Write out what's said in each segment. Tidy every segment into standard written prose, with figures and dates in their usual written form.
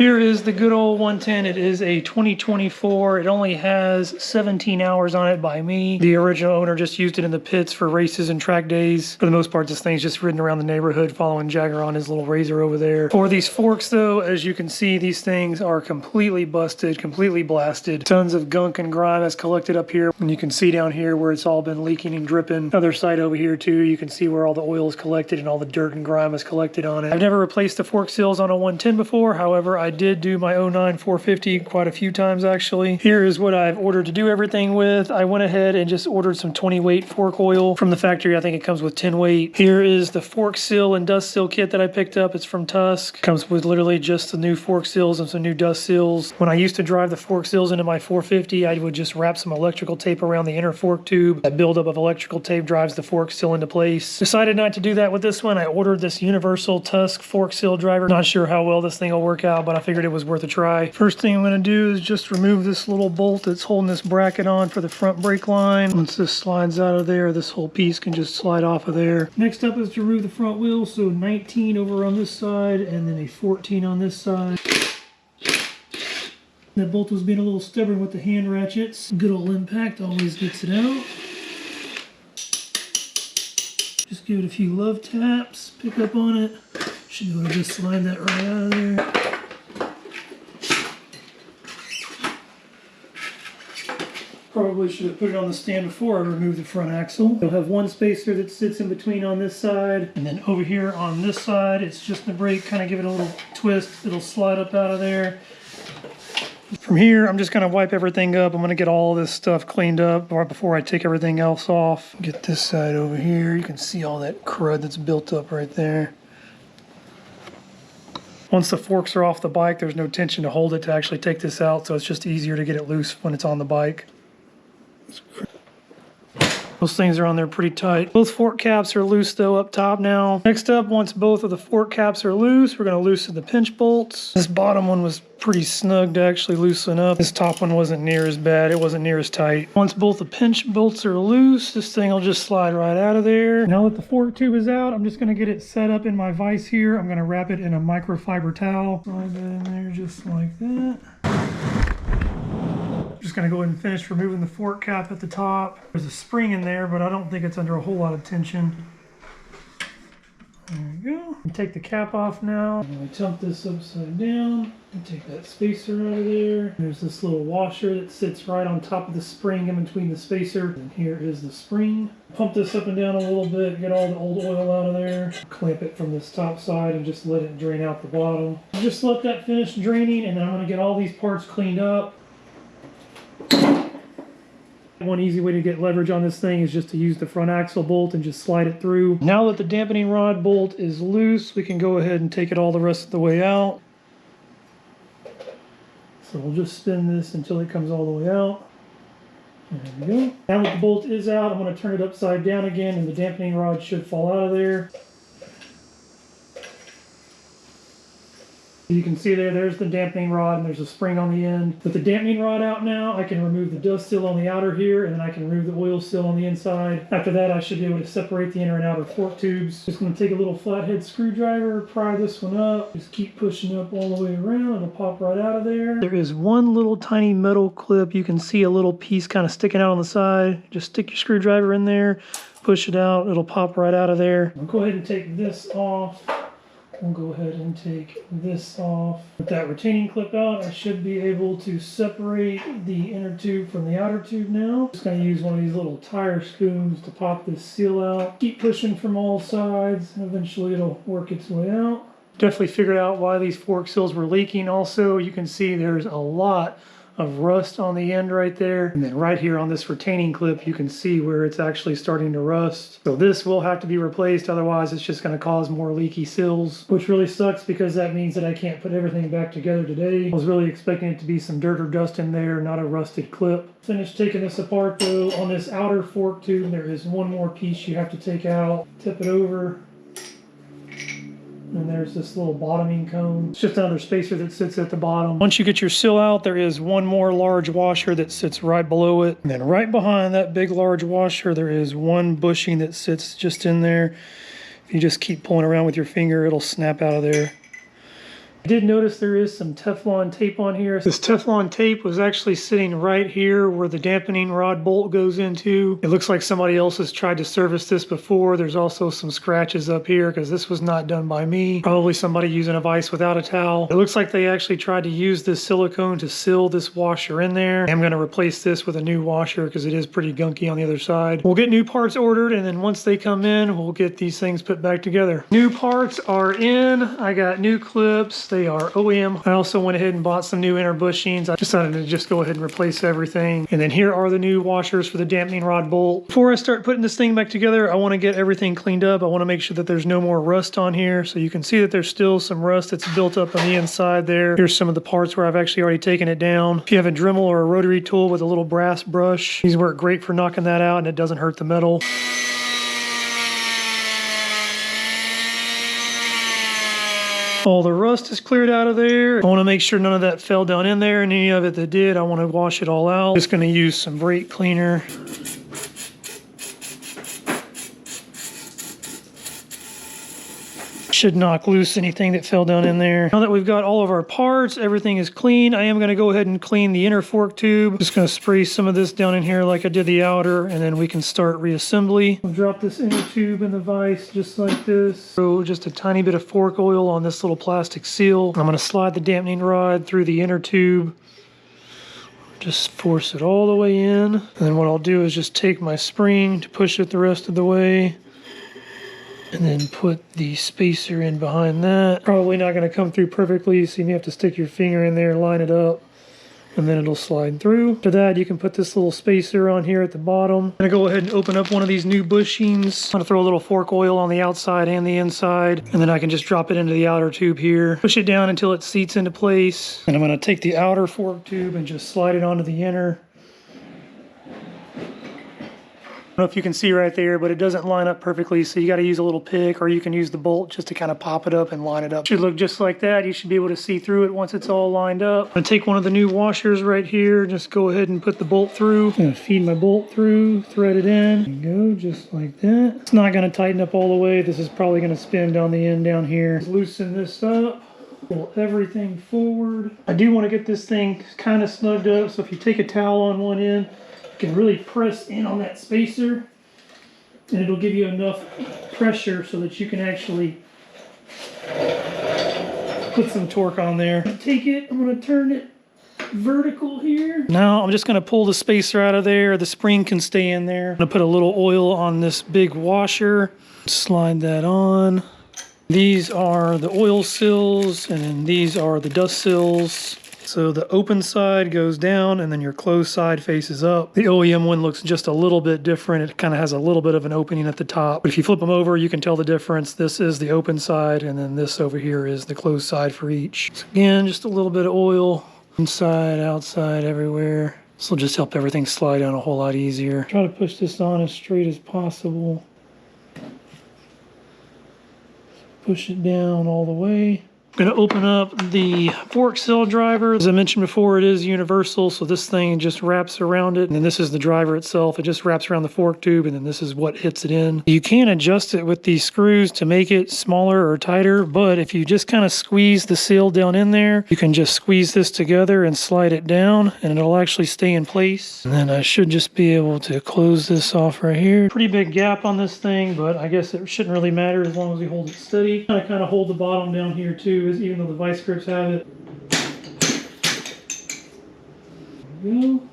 Here is the good old 110. It is a 2024. It only has 17 hours on it by me. The original owner just used it in the pits for races and track days. For the most part, this thing's just ridden around the neighborhood following Jagger on his little razor over there. For these forks though, as you can see, these things are completely busted, completely blasted. Tons of gunk and grime has collected up here. And you can see down here where it's all been leaking and dripping. Other side over here too, you can see where all the oil is collected and all the dirt and grime is collected on it. I've never replaced the fork seals on a 110 before. However, I did do my 09 450 quite a few times actually. Here is what I've ordered to do everything with. I went ahead and just ordered some 20 weight fork oil from the factory. I think it comes with 10 weight. Here is the fork seal and dust seal kit that I picked up. It's from Tusk. Comes with literally just the new fork seals and some new dust seals. When I used to drive the fork seals into my 450, I would just wrap some electrical tape around the inner fork tube. That buildup of electrical tape drives the fork seal into place. Decided not to do that with this one. I ordered this universal Tusk fork seal driver. Not sure how well this thing will work out, but I figured it was worth a try. First thing I'm going to do is just remove this little bolt that's holding this bracket on for the front brake line. Once this slides out of there, this whole piece can just slide off of there. Next up is to remove the front wheel, so 19 over on this side and then a 14 on this side. That bolt was being a little stubborn with the hand ratchets. Good old impact always gets it out. Just give it a few love taps, pick up on it. Should be able to just slide that right out of there. Probably should have put it on the stand before I removed the front axle. You'll have one spacer that sits in between on this side, and then over here on this side, it's just the brake, kind of give it a little twist. It'll slide up out of there. From here, I'm just going to wipe everything up. I'm going to get all this stuff cleaned up right before I take everything else off. Get this side over here. You can see all that crud that's built up right there. Once the forks are off the bike, there's no tension to hold it to actually take this out, so it's just easier to get it loose when it's on the bike. Those things are on there pretty tight. Both fork caps are loose though up top now. Next up, once both of the fork caps are loose, we're going to loosen the pinch bolts. This bottom one was pretty snug to actually loosen up. This top one wasn't near as bad. It wasn't near as tight. Once both the pinch bolts are loose, this thing will just slide right out of there. Now that the fork tube is out, I'm just going to get it set up in my vise here. I'm going to wrap it in a microfiber towel. Slide that in there just like that. Just going to go ahead and finish removing the fork cap at the top. There's a spring in there, but I don't think it's under a whole lot of tension. There we go. And take the cap off now. I'm going to dump this upside down and take that spacer out of there. There's this little washer that sits right on top of the spring in between the spacer. And here is the spring. Pump this up and down a little bit, get all the old oil out of there. Clamp it from this top side and just let it drain out the bottom. Just let that finish draining, and then I'm going to get all these parts cleaned up. One easy way to get leverage on this thing is just to use the front axle bolt and just slide it through. Now that the dampening rod bolt is loose, we can go ahead and take it all the rest of the way out. So we'll just spin this until it comes all the way out. There we go. Now that the bolt is out, I'm going to turn it upside down again and the dampening rod should fall out of there. You can see there's the dampening rod and there's a spring on the end. With the dampening rod out now, I can remove the dust seal on the outer here, and then I can remove the oil seal on the inside. After that, I should be able to separate the inner and outer fork tubes. Just going to take a little flathead screwdriver, pry this one up. Just keep pushing up all the way around and it'll pop right out of there. There is one little tiny metal clip. You can see a little piece kind of sticking out on the side. Just stick your screwdriver in there, push it out, it'll pop right out of there. I'll go ahead and take this off. We'll go ahead and take this off. With that retaining clip out, I should be able to separate the inner tube from the outer tube now. Just going to use one of these little tire spoons to pop this seal out. Keep pushing from all sides, and eventually it'll work its way out. Definitely figured out why these fork seals were leaking. Also, you can see there's a lot of rust on the end right there, and then right here on this retaining clip you can see where it's actually starting to rust. So this will have to be replaced, otherwise it's just going to cause more leaky seals, which really sucks because that means that I can't put everything back together today. I was really expecting it to be some dirt or dust in there, not a rusted clip. Finished taking this apart though. On this outer fork tube there is one more piece you have to take out. Tip it over. And there's this little bottoming cone. It's just another spacer that sits at the bottom. Once you get your seal out, there is one more large washer that sits right below it. And then right behind that big large washer, there is one bushing that sits just in there. If you just keep pulling around with your finger, it'll snap out of there. I did notice there is some Teflon tape on here. This Teflon tape was actually sitting right here where the dampening rod bolt goes into. It looks like somebody else has tried to service this before. There's also some scratches up here because this was not done by me. Probably somebody using a vise without a towel. It looks like they actually tried to use this silicone to seal this washer in there. I'm going to replace this with a new washer because it is pretty gunky on the other side. We'll get new parts ordered, and then once they come in, we'll get these things put back together. New parts are in. I got new clips. They are OEM. I also went ahead and bought some new inner bushings. I decided to just go ahead and replace everything. And then here are the new washers for the dampening rod bolt. Before I start putting this thing back together, I want to get everything cleaned up. I want to make sure that there's no more rust on here. So you can see that there's still some rust that's built up on the inside there. Here's some of the parts where I've actually already taken it down. If you have a Dremel or a rotary tool with a little brass brush, these work great for knocking that out and it doesn't hurt the metal. All the rust is cleared out of there. I want to make sure none of that fell down in there, and any of it that did, I want to wash it all out. Just going to use some brake cleaner. Should knock loose anything that fell down in there. Now that we've got all of our parts, everything is clean, I am going to go ahead and clean the inner fork tube. Just going to spray some of this down in here like I did the outer, and then we can start reassembly. I'll drop this inner tube in the vise just like this. Throw just a tiny bit of fork oil on this little plastic seal. I'm going to slide the dampening rod through the inner tube. Just force it all the way in. And then what I'll do is just take my spring to push it the rest of the way. And then put the spacer in behind that. Probably not going to come through perfectly, so you have to stick your finger in there, line it up, and then it'll slide through. After that, you can put this little spacer on here at the bottom. I'm going to go ahead and open up one of these new bushings. I'm going to throw a little fork oil on the outside and the inside, and then I can just drop it into the outer tube here. Push it down until it seats into place. And I'm going to take the outer fork tube and just slide it onto the inner. I don't know if you can see right there, but it doesn't line up perfectly, so you got to use a little pick, or you can use the bolt just to kind of pop it up and line it up. Should look just like that. You should be able to see through it once it's all lined up. I'm going to take one of the new washers right here, just go ahead and put the bolt through. I'm going to feed my bolt through, thread it in, and go just like that. It's not going to tighten up all the way. This is probably going to spin down the end down here. Loosen this up. Pull everything forward. I do want to get this thing kind of snugged up, so if you take a towel on one end, can really press in on that spacer, and it'll give you enough pressure so that you can actually put some torque on there. Take it, I'm going to turn it vertical here. Now I'm just going to pull the spacer out of there. The spring can stay in there. I'm going to put a little oil on this big washer, slide that on. These are the oil sills, and then these are the dust sills. So the open side goes down, and then your closed side faces up. The OEM one looks just a little bit different. It kind of has a little bit of an opening at the top. But if you flip them over, you can tell the difference. This is the open side, and then this over here is the closed side for each. So again, just a little bit of oil, inside, outside, everywhere. This will just help everything slide down a whole lot easier. Try to push this on as straight as possible. Push it down all the way. I'm going to open up the fork cell driver. As I mentioned before, it is universal, so this thing just wraps around it. And then this is the driver itself. It just wraps around the fork tube, and then this is what hits it in. You can adjust it with these screws to make it smaller or tighter, but if you just kind of squeeze the seal down in there, you can just squeeze this together and slide it down, and it'll actually stay in place. And then I should just be able to close this off right here. Pretty big gap on this thing, but I guess it shouldn't really matter as long as we hold it steady. I kind of hold the bottom down here too, even though the vice grips have it. There we go.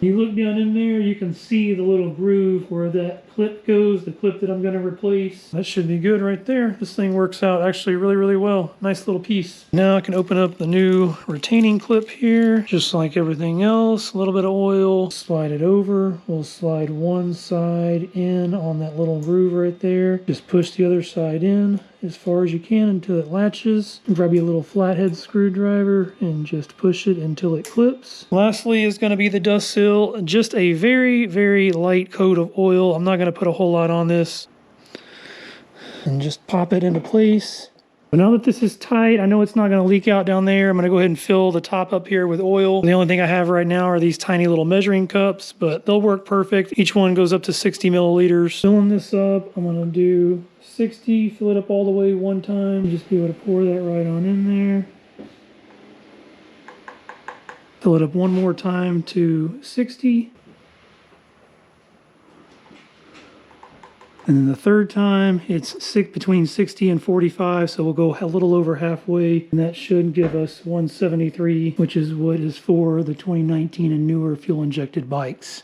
You look down in there, you can see the little groove where that clip goes, the clip that I'm going to replace. That should be good right there. This thing works out actually really, really well. Nice little piece. Now I can open up the new retaining clip here, just like everything else. A little bit of oil, slide it over. We'll slide one side in on that little groove right there. Just push the other side in as far as you can until it latches. Grab you a little flathead screwdriver and just push it until it clips. Lastly is going to be the dust seal. Just a very, very light coat of oil. I'm not going to put a whole lot on this. And just pop it into place. But now that this is tight, I know it's not going to leak out down there. I'm going to go ahead and fill the top up here with oil. The only thing I have right now are these tiny little measuring cups, but they'll work perfect. Each one goes up to 60 milliliters. Filling this up, I'm going to do 60, fill it up all the way one time. Just be able to pour that right on in there. Fill it up one more time to 60. And then the third time, it's between 60 and 45, so we'll go a little over halfway, and that should give us 173, which is what is for the 2019 and newer fuel-injected bikes.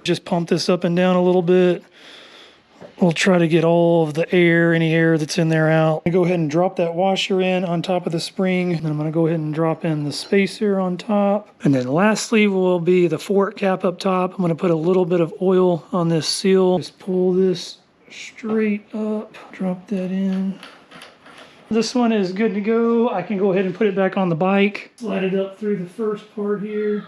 Just pump this up and down a little bit. We'll try to get all of the air, any air that's in there out. I go ahead and drop that washer in on top of the spring. And then I'm going to go ahead and drop in the spacer on top. And then lastly will be the fork cap up top. I'm going to put a little bit of oil on this seal. Just pull this straight up, drop that in. This one is good to go. I can go ahead and put it back on the bike. Slide it up through the first part here.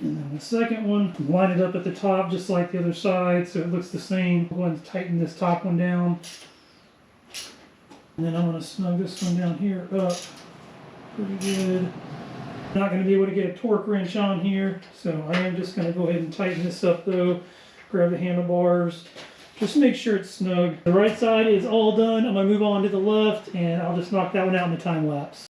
And then the second one, line it up at the top just like the other side so it looks the same. Go ahead and tighten this top one down. And then I'm going to snug this one down here up pretty good. Not going to be able to get a torque wrench on here, so I am just going to go ahead and tighten this up though. Grab the handlebars. Just make sure it's snug. The right side is all done. I'm going to move on to the left and I'll just knock that one out in the time lapse.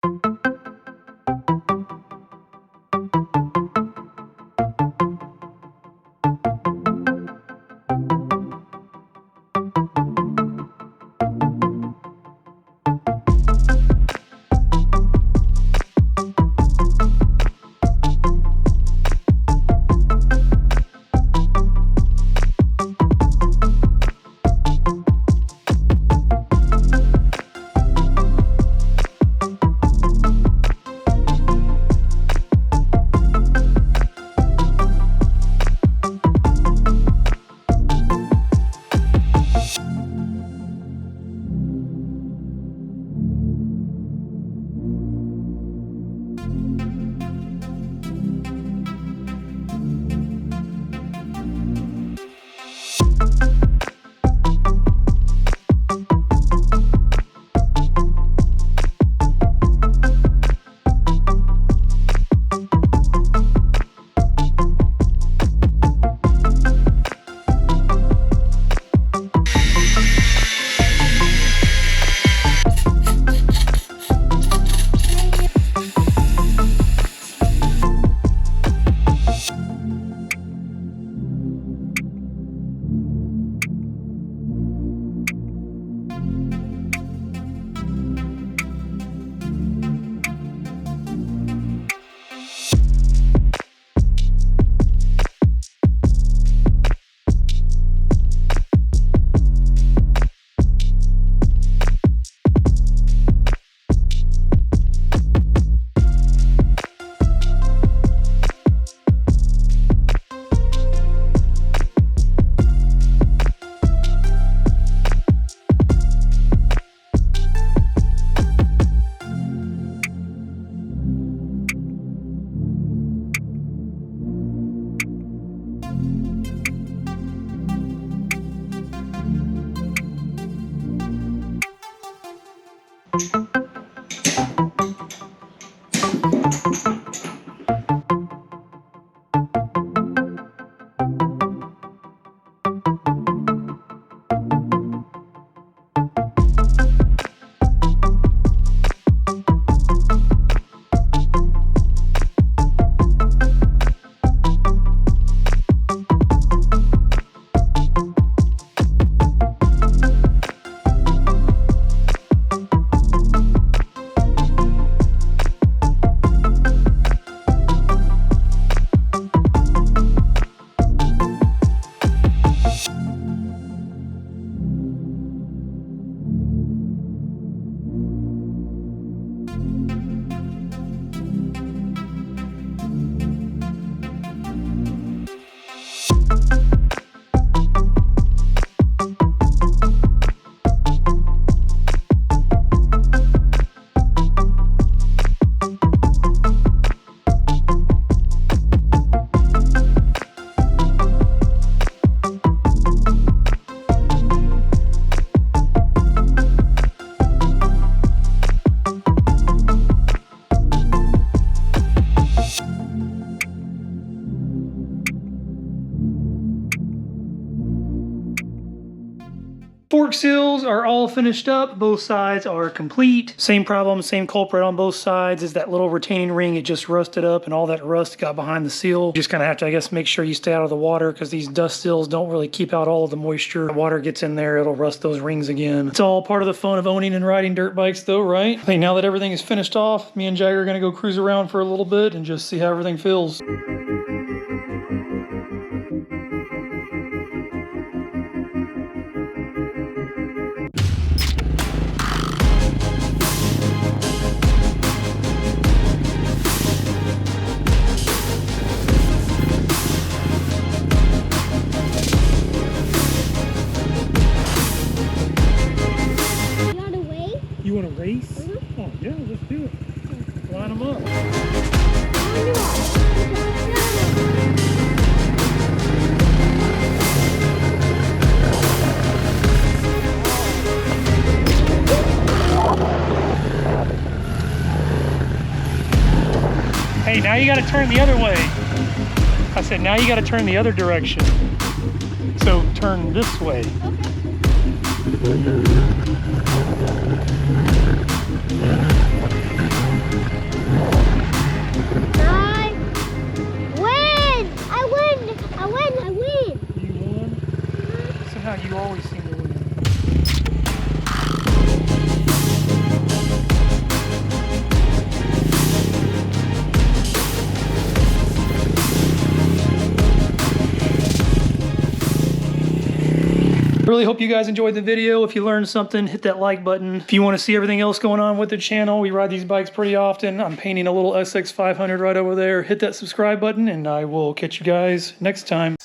Fork seals are all finished up. Both sides are complete. Same problem, same culprit on both sides is that little retaining ring. It just rusted up and all that rust got behind the seal. You just kind of have to, I guess, make sure you stay out of the water because these dust seals don't really keep out all of the moisture. The water gets in there, it'll rust those rings again. It's all part of the fun of owning and riding dirt bikes though, right? I think now that everything is finished off, me and Jagger are going to go cruise around for a little bit and just see how everything feels. You want to race? Mm-hmm. Oh, yeah, let's do it. Line them up. Hey, now you got to turn the other way. I said, now you got to turn the other direction. So turn this way. Okay. You always seem to win. I really hope you guys enjoyed the video. If you learned something, hit that like button. If you want to see everything else going on with the channel, we ride these bikes pretty often. I'm painting a little SX500 right over there. Hit that subscribe button and I will catch you guys next time.